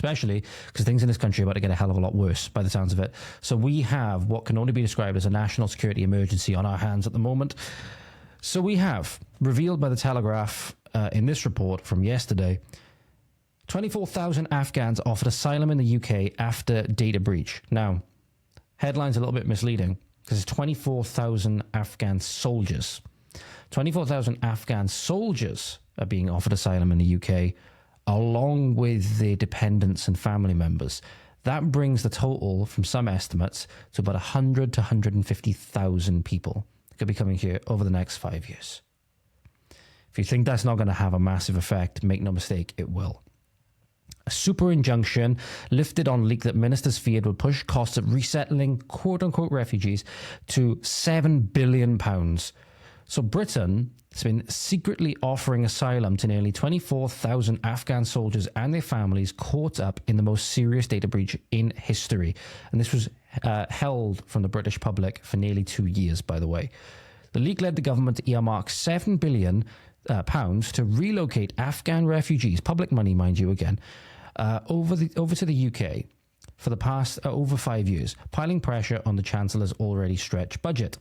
especially because things in this country are about to get a hell of a lot worse by the sounds of it. So we have what can only be described as a national security emergency on our hands at the moment. So we have, revealed by the Telegraph in this report from yesterday, 24,000 Afghans offered asylum in the UK after data breach. Now, headline's a little bit misleading because it's 24,000 Afghan soldiers. 24,000 Afghan soldiers are being offered asylum in the UK, along with their dependents and family members. That brings the total, from some estimates, to about 100 to 150,000 people that could be coming here over the next 5 years. If you think that's not going to have a massive effect, make no mistake, it will. A super injunction lifted on leak that ministers feared would push costs of resettling quote-unquote refugees to £7 billion. So Britain has been secretly offering asylum to nearly 24,000 Afghan soldiers and their families caught up in the most serious data breach in history. And this was held from the British public for nearly 2 years, by the way. The leak led the government to earmark £7 billion to relocate Afghan refugees, public money, mind you, again, over to the UK for the past over 5 years, piling pressure on the Chancellor's already stretched budget.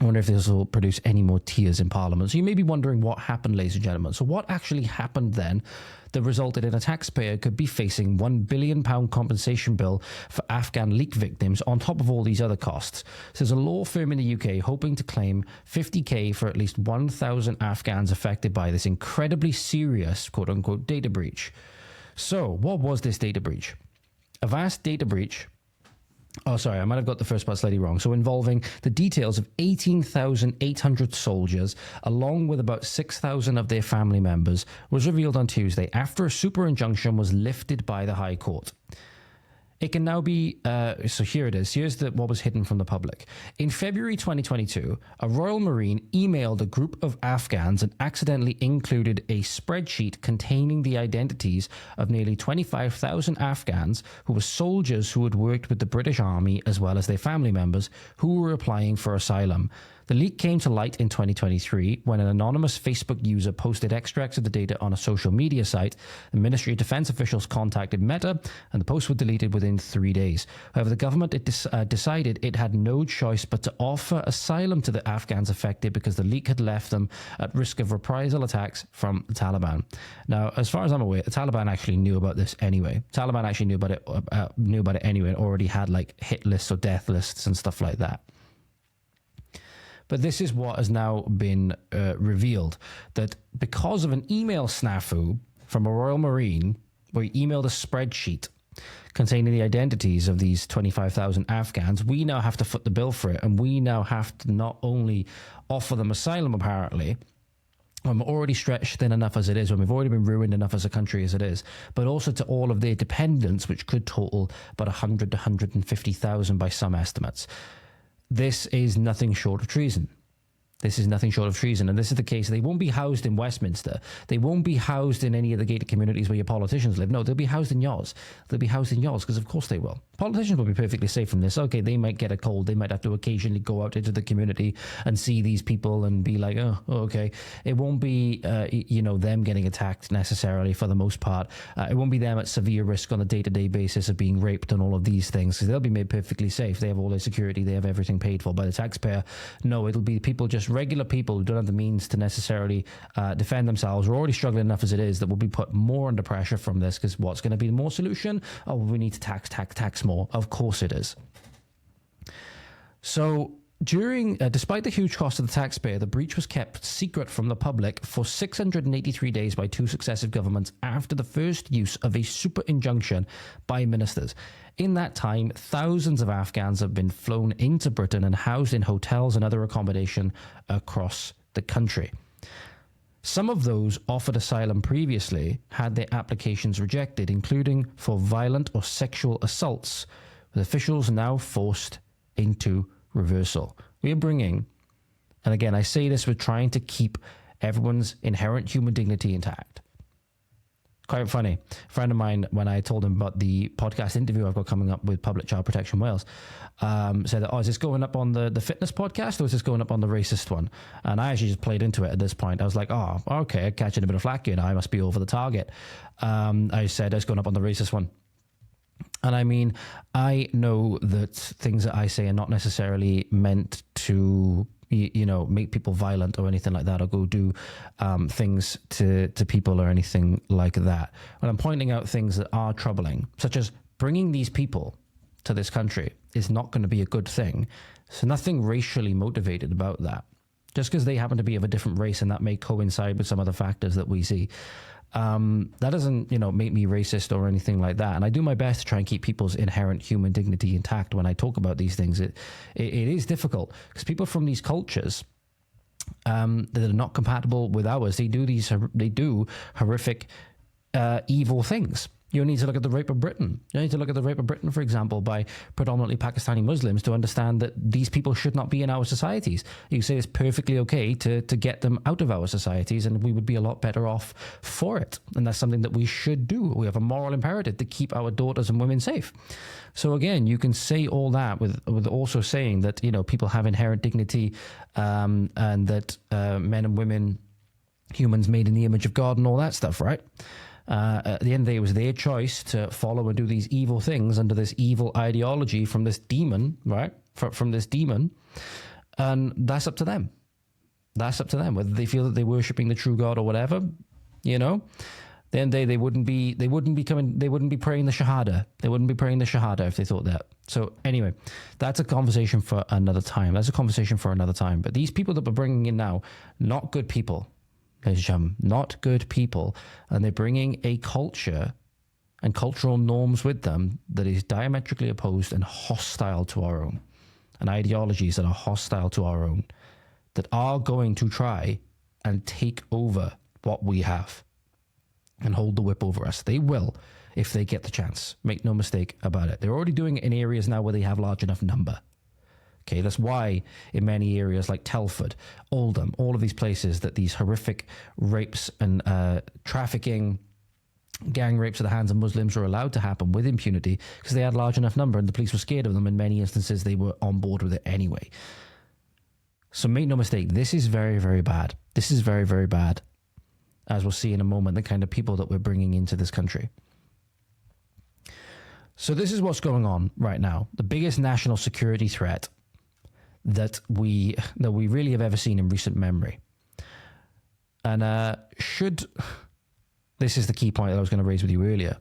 I wonder if this will produce any more tears in Parliament. So you may be wondering what happened, ladies and gentlemen. So what actually happened then that resulted in a taxpayer could be facing £1 billion compensation bill for Afghan leak victims on top of all these other costs? So there's a law firm in the UK hoping to claim 50k for at least 1,000 Afghans affected by this incredibly serious quote-unquote data breach. So what was this data breach? A vast data breach. Oh, sorry, I might have got the first part slightly wrong. So involving the details of 18,800 soldiers, along with about 6,000 of their family members, was revealed on Tuesday after a super injunction was lifted by the High Court. It can now be, so here it is. Here's what was hidden from the public. In February 2022, a Royal Marine emailed a group of Afghans and accidentally included a spreadsheet containing the identities of nearly 25,000 Afghans who were soldiers who had worked with the British Army as well as their family members who were applying for asylum. The leak came to light in 2023 when an anonymous Facebook user posted extracts of the data on a social media site. The Ministry of Defence officials contacted Meta, and the posts were deleted within 3 days. However, the government decided it had no choice but to offer asylum to the Afghans affected because the leak had left them at risk of reprisal attacks from the Taliban. Now, as far as I'm aware, the Taliban actually knew about this anyway. Taliban actually knew about it anyway, and already had like hit lists or death lists and stuff like that. But this is what has now been revealed, that because of an email snafu from a Royal Marine, where he emailed a spreadsheet containing the identities of these 25,000 Afghans, we now have to foot the bill for it, and we now have to not only offer them asylum, apparently, when we're already stretched thin enough as it is, when we've already been ruined enough as a country as it is, but also to all of their dependents, which could total about 100 to 150,000 by some estimates. This is nothing short of treason. This is nothing short of treason. And this is the case. They won't be housed in Westminster. They won't be housed in any of the gated communities where your politicians live. No, they'll be housed in yours. They'll be housed in yours because, of course, they will. Politicians will be perfectly safe from this. Okay, they might get a cold. They might have to occasionally go out into the community and see these people and be like, oh, okay. It won't be, them getting attacked necessarily for the most part. It won't be them at severe risk on a day-to-day basis of being raped and all of these things because they'll be made perfectly safe. They have all their security. They have everything paid for by the taxpayer. No, it'll be people, just regular people who don't have the means to necessarily defend themselves. We're already struggling enough as it is that will be put more under pressure from this because what's going to be the more solution? Oh, we need to tax more. Of course it is. So despite the huge cost of the taxpayer, the breach was kept secret from the public for 683 days by two successive governments after the first use of a super injunction by ministers. In that time, thousands of Afghans have been flown into Britain and housed in hotels and other accommodation across the country. Some of those offered asylum previously had their applications rejected, including for violent or sexual assaults, with officials now forced into reversal. We are bringing, and again, I say this, we're trying to keep everyone's inherent human dignity intact. Quite funny. A friend of mine, when I told him about the podcast interview I've got coming up with Public Child Protection Wales, said, is this going up on the fitness podcast or is this going up on the racist one? And I actually just played into it at this point. I was like, oh, okay, catching a bit of flack here now. I must be over the target. I said, it's going up on the racist one. And I mean, I know that things that I say are not necessarily meant to, make people violent or anything like that, or go do things to people or anything like that. When I'm pointing out things that are troubling, such as bringing these people to this country is not going to be a good thing. So nothing racially motivated about that. Just because they happen to be of a different race and that may coincide with some of the factors that we see. That doesn't, make me racist or anything like that. And I do my best to try and keep people's inherent human dignity intact when I talk about these things. It is difficult because people from these cultures that are not compatible with ours, they do horrific, evil things. You need to look at the rape of Britain. You need to look at the rape of Britain, for example, by predominantly Pakistani Muslims to understand that these people should not be in our societies. You say it's perfectly okay to get them out of our societies, and we would be a lot better off for it. And that's something that we should do. We have a moral imperative to keep our daughters and women safe. So again, you can say all that with also saying that, people have inherent dignity, and that men and women, humans made in the image of God and all that stuff, right? At the end of the day, it was their choice to follow and do these evil things under this evil ideology from this demon, right? From this demon. And that's up to them. That's up to them. Whether they feel that they're worshipping the true God or whatever, the end of the day, they wouldn't be praying the Shahada. They wouldn't be praying the Shahada if they thought that. So anyway, that's a conversation for another time. But these people that we're bringing in now, not good people. Not good people, and they're bringing a culture and cultural norms with them that is diametrically opposed and hostile to our own, and ideologies that are hostile to our own, that are going to try and take over what we have and hold the whip over us. They will, if they get the chance. Make no mistake about it. They're already doing it in areas now where they have large enough number. Okay, that's why in many areas like Telford, Oldham, all of these places that these horrific rapes and trafficking, gang rapes at the hands of Muslims are allowed to happen with impunity because they had a large enough number and the police were scared of them. In many instances, they were on board with it anyway. So make no mistake, this is very, very bad. This is very, very bad, as we'll see in a moment, the kind of people that we're bringing into this country. So this is what's going on right now. The biggest national security threat that we really have ever seen in recent memory. And this is the key point that I was going to raise with you earlier.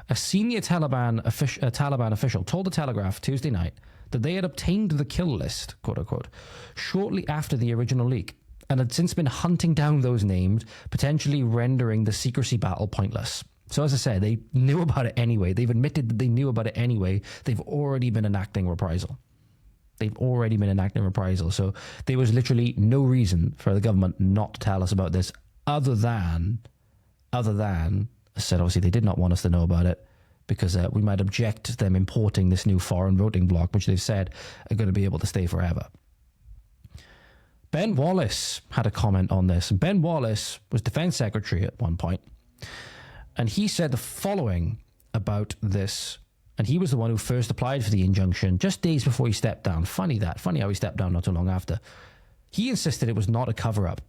A senior Taliban official told the Telegraph Tuesday night that they had obtained the kill list, quote unquote, shortly after the original leak, and had since been hunting down those named, potentially rendering the secrecy battle pointless. So as I said, they knew about it anyway. They've admitted that they knew about it anyway. They've already been enacting reprisal. So there was literally no reason for the government not to tell us about this other than, I said, obviously they did not want us to know about it because we might object to them importing this new foreign voting bloc, which they've said are going to be able to stay forever. Ben Wallace had a comment on this. Ben Wallace was Defense Secretary at one point, and he said the following about this. And he was the one who first applied for the injunction just days before he stepped down. Funny how he stepped down not too long after. He insisted it was not a cover-up,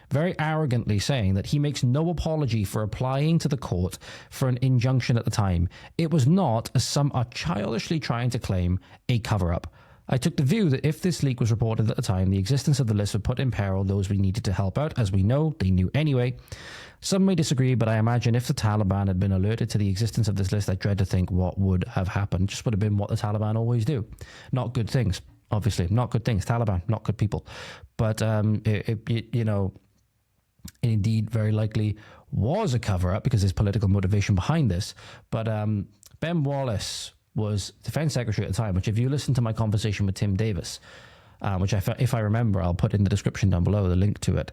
very arrogantly saying that he makes no apology for applying to the court for an injunction at the time. It was not, as some are childishly trying to claim, a cover-up. I took the view that if this leak was reported at the time, the existence of the list would put in peril those we needed to help out. As we know, they knew anyway. Some may disagree, but I imagine if the Taliban had been alerted to the existence of this list, I dread to think what would have happened. Just would have been what the Taliban always do. Not good things, obviously. Not good things. Taliban, not good people. But, it indeed very likely was a cover-up because there's political motivation behind this. But Ben Wallace was Defense Secretary at the time, which if you listen to my conversation with Tim Davis, which if I remember, I'll put in the description down below, the link to it,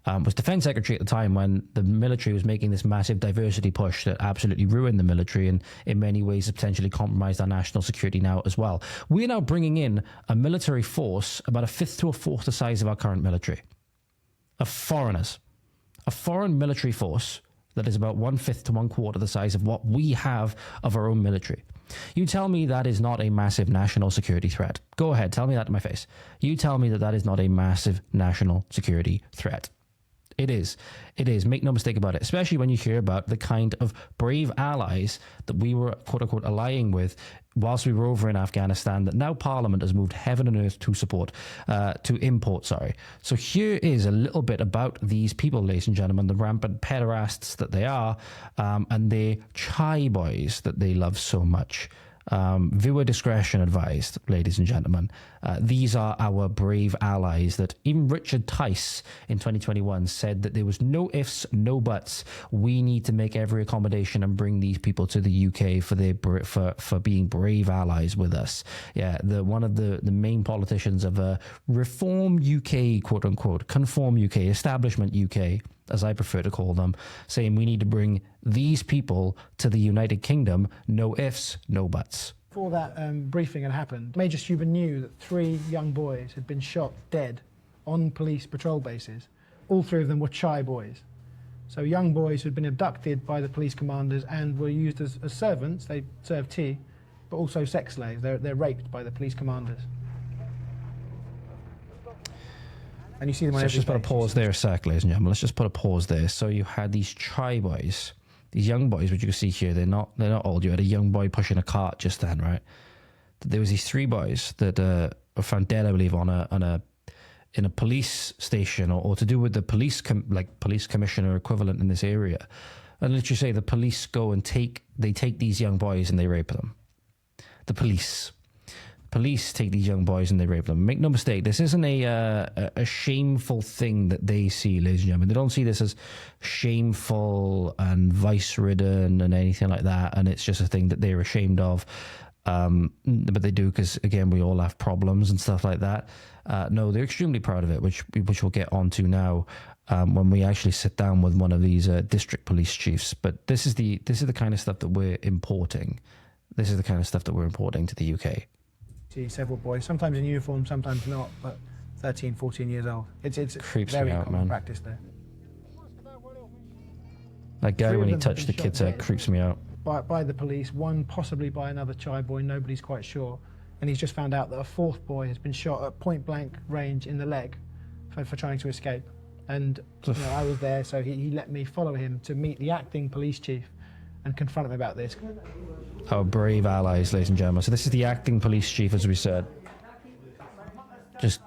was Defense Secretary at the time when the military was making this massive diversity push that absolutely ruined the military and in many ways potentially compromised our national security now as well. We're now bringing in a military force about a fifth to a fourth the size of our current military, of foreigners. A foreign military force that is about 1/5 to 1/4 the size of what we have of our own military. You tell me that is not a massive national security threat. Go ahead, tell me that to my face. You tell me that that is not a massive national security threat. It is. It is. Make no mistake about it, especially when you hear about the kind of brave allies that we were, quote unquote, allying with whilst we were over in Afghanistan, that now Parliament has moved heaven and earth to support, to import, sorry. So here is a little bit about these people, ladies and gentlemen, the rampant pederasts that they are, and the chai boys that they love so much. Viewer discretion advised, ladies and gentlemen. These are our brave allies that even Richard Tice in 2021 said that there was no ifs, no buts. We need to make every accommodation and bring these people to the UK for being brave allies with us. Yeah, one of the main politicians of Reform UK, quote unquote, Conform UK, Establishment UK, as I prefer to call them, saying we need to bring these people to the United Kingdom, no ifs, no buts. Before that briefing had happened, Major Stuber knew that 3 young boys had been shot dead on police patrol bases. All 3 of them were chai boys. So young boys who had been abducted by the police commanders and were used as servants. They served tea, but also sex slaves. They're raped by the police commanders. And you see them on Let's just put a page. pause there a sec, ladies and gentlemen. Let's just put a pause there. So you had these chai boys, these young boys, which you can see here. They're not old. You had a young boy pushing a cart just then, right? There was these 3 boys that were found dead, I believe, in a police station or to do with the police police commissioner equivalent in this area. And let's just say the police go and take these young boys and they rape them. The police take these young boys and they rape them. Make no mistake, this isn't a shameful thing that they see, ladies and gentlemen. They don't see this as shameful and vice-ridden and anything like that, and it's just a thing that they're ashamed of. But they do because, again, we all have problems and stuff like that. No, they're extremely proud of it, which we'll get onto now when we actually sit down with one of these district police chiefs. But this is the kind of stuff that we're importing. This is the kind of stuff that we're importing to the UK. See several boys, sometimes in uniform, sometimes not, but 13, 14 years old. It's Creeps very me out, common man. practice there. That guy, 3 when of he them have touched the been kid's shot head, dead creeps me out. by the police, one possibly by another chai boy, nobody's quite sure. And he's just found out that a 4th boy has been shot at point blank range in the leg for trying to escape. And I was there, so he let me follow him to meet the acting police chief and confront him about this. Our brave allies, ladies and gentlemen. So this is the acting police chief, as we said. Just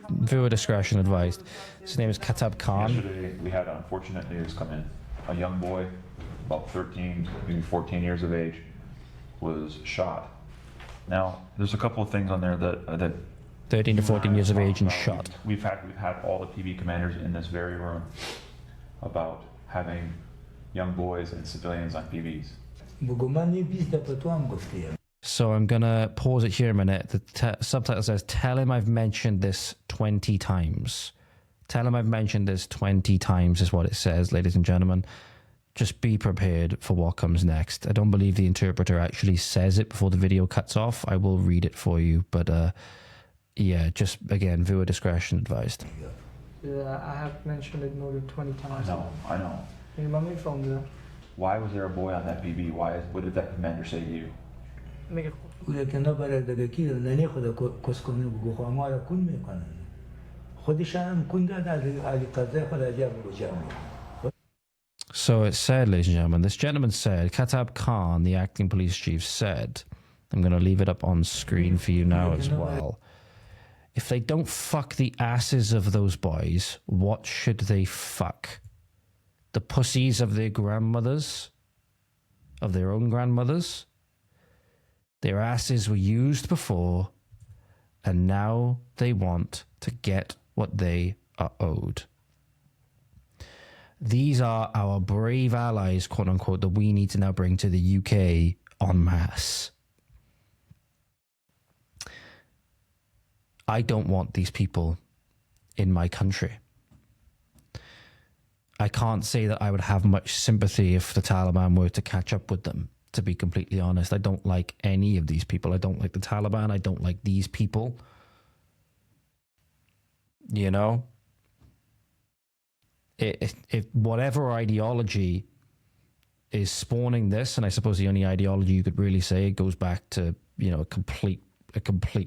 viewer discretion advised. His name is Katab Khan. Yesterday, we had unfortunate news come in. A young boy, about 13, maybe 14 years of age, was shot. Now, there's a couple of things on there that 13 to 14 years of age and about. shot. We've had all the PV commanders in this very room about having young boys and civilians on PVs. So I'm going to pause it here a minute. The subtitle says, tell him I've mentioned this 20 times. Tell him I've mentioned this 20 times is what it says, ladies and gentlemen. Just be prepared for what comes next. I don't believe the interpreter actually says it before the video cuts off. I will read it for you. But yeah, just again, viewer discretion advised. Yeah, I have mentioned it more than 20 times. I know. Remember from the... Why was there a boy on that PV? What did that commander say to you? So it said, ladies and gentlemen, this gentleman said, Katab Khan, the acting police chief, said, I'm going to leave it up on screen for you now as well. If they don't fuck the asses of those boys, what should they fuck? The pussies of their grandmothers? Of their own grandmothers? Their asses were used before, and now they want to get what they are owed. These are our brave allies, quote unquote, that we need to now bring to the UK en masse. I don't want these people in my country. I can't say that I would have much sympathy if the Taliban were to catch up with them, to be completely honest. I don't like any of these people. I don't like the Taliban. I don't like these people. You know? If whatever ideology is spawning this, and I suppose the only ideology you could really say goes back to, you know, a complete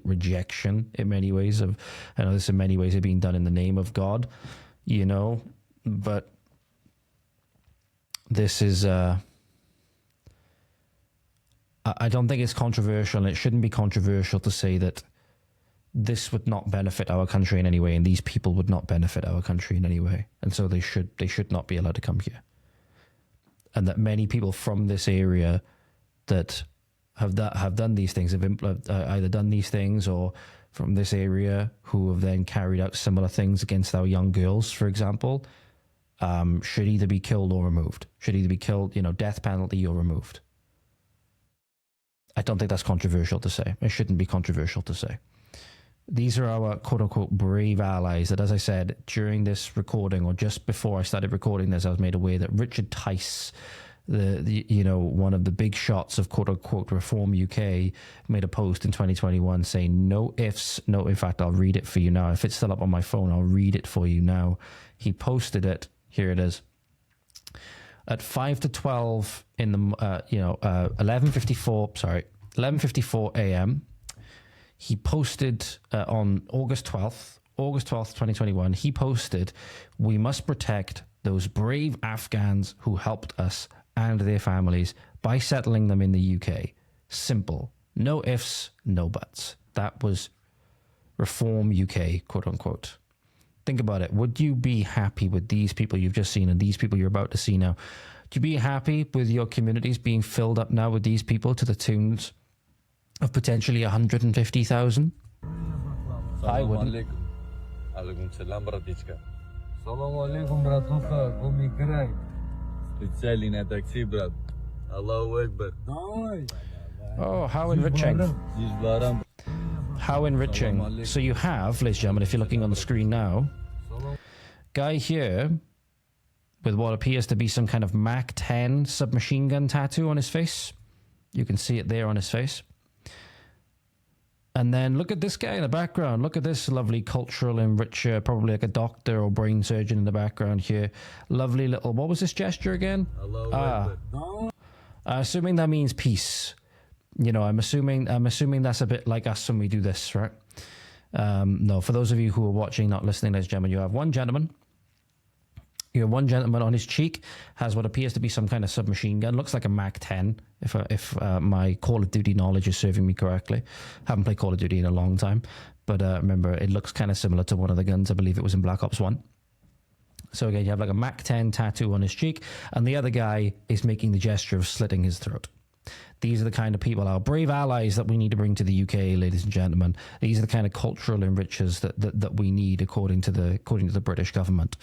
rejection in many ways of, I know this in many ways are being done in the name of God, you know, but this is I don't think it's controversial, and it shouldn't be controversial to say that this would not benefit our country in any way, and these people would not benefit our country in any way, and so they should not be allowed to come here. And that many people from this area that have done these things, have either done these things, or from this area who have then carried out similar things against our young girls, for example, should either be killed or removed. Should either be killed, you know, death penalty or removed. I don't think that's controversial to say. It shouldn't be controversial to say. These are our quote-unquote brave allies that, as I said, during this recording, or just before I started recording this, I was made aware that Richard Tice, the you know, one of the big shots of quote-unquote Reform UK, made a post in 2021 saying, no ifs, no, in fact, I'll read it for you now. If it's still up on my phone, I'll read it for you now. He posted it. Here it is. At 5 to 12 in the, 11:54 a.m., he posted on August 12th, 2021, he posted, "We must protect those brave Afghans who helped us and their families by settling them in the UK. Simple. No ifs, no buts." That was Reform UK, quote unquote. Think about it. Would you be happy with these people you've just seen and these people you're about to see now? Would you be happy with your communities being filled up now with these people to the tunes of potentially 150,000? I wouldn't. Alaikum salam, bratishka. Salam alaikum, bratucha. Gomi kraj. Специально на такси, брат. Allahu Akbar. Oh, how enriching. How enriching. So you have, ladies and gentlemen, if you're looking on the screen now, guy here with what appears to be some kind of Mac 10 submachine gun tattoo on his face. You can see it there on his face. And then look at this guy in the background. Look at this lovely cultural enricher, probably like a doctor or brain surgeon in the background here. Lovely little, what was this gesture again? Assuming that means peace. You know, I'm assuming that's a bit like us when we do this, right? No, for those of you who are watching, not listening, ladies and gentlemen, you have one gentleman on his cheek, has what appears to be some kind of submachine gun. Looks like a Mac 10, if my Call of Duty knowledge is serving me correctly. Haven't played Call of Duty in a long time, but remember, it looks kind of similar to one of the guns. I believe it was in Black Ops 1. So again, you have like a Mac 10 tattoo on his cheek, and the other guy is making the gesture of slitting his throat. These are the kind of people, our brave allies that we need to bring to the UK, ladies and gentlemen. These are the kind of cultural enrichers that we need, according to the British government.